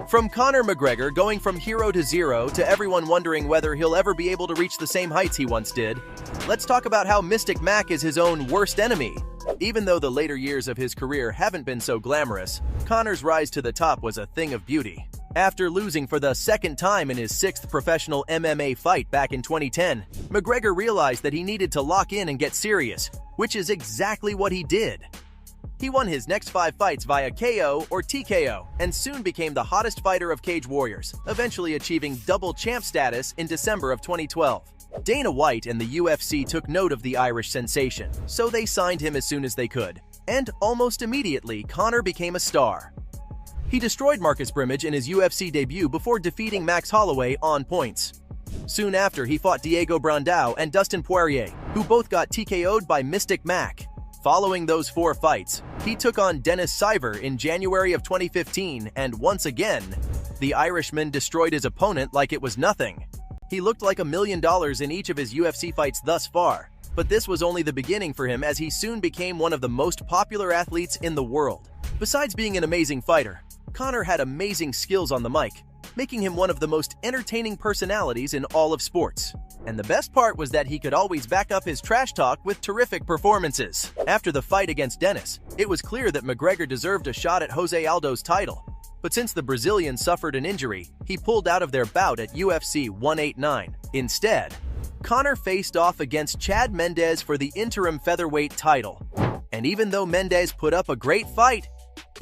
From Conor McGregor going from hero to zero to everyone wondering whether he'll ever be able to reach the same heights he once did, let's talk about how Mystic Mac is his own worst enemy. Even though the later years of his career haven't been so glamorous, Conor's rise to the top was a thing of beauty. After losing for the second time in his sixth professional MMA fight back in 2010, McGregor realized that he needed to lock in and get serious, which is exactly what he did. He won his next 5 fights via KO or TKO and soon became the hottest fighter of Cage Warriors, eventually achieving double champ status in December of 2012. Dana White and the UFC took note of the Irish sensation, so they signed him as soon as they could. And almost immediately, Conor became a star. He destroyed Marcus Brimage in his UFC debut before defeating Max Holloway on points. Soon after, he fought Diego Brandao and Dustin Poirier, who both got TKO'd by Mystic Mac. Following those 4 fights, he took on Dennis Siver in January of 2015, and once again, the Irishman destroyed his opponent like it was nothing. He looked like $1 million in each of his UFC fights thus far, but this was only the beginning for him as he soon became one of the most popular athletes in the world. Besides being an amazing fighter, Conor had amazing skills on the mic, making him one of the most entertaining personalities in all of sports. And the best part was that he could always back up his trash talk with terrific performances. After the fight against Dennis, it was clear that McGregor deserved a shot at Jose Aldo's title. But since the Brazilian suffered an injury, he pulled out of their bout at UFC 189. Instead, Conor faced off against Chad Mendes for the interim featherweight title. And even though Mendes put up a great fight,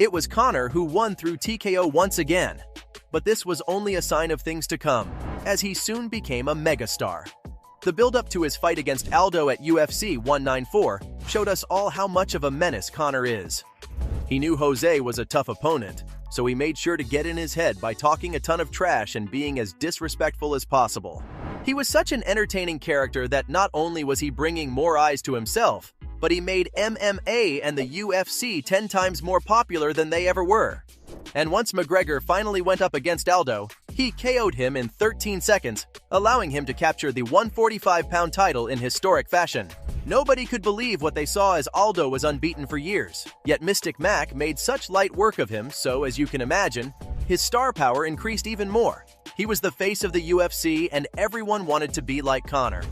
it was Conor who won through TKO once again. But this was only a sign of things to come, as he soon became a megastar. The build-up to his fight against Aldo at UFC 194 showed us all how much of a menace Conor is. He knew Jose was a tough opponent, so he made sure to get in his head by talking a ton of trash and being as disrespectful as possible. He was such an entertaining character that not only was he bringing more eyes to himself, but he made MMA and the UFC 10 times more popular than they ever were. And once McGregor finally went up against Aldo, he KO'd him in 13 seconds, allowing him to capture the 145-pound title in historic fashion. Nobody could believe what they saw as Aldo was unbeaten for years, yet Mystic Mac made such light work of him, so as you can imagine, his star power increased even more. He was the face of the UFC and everyone wanted to be like Conor.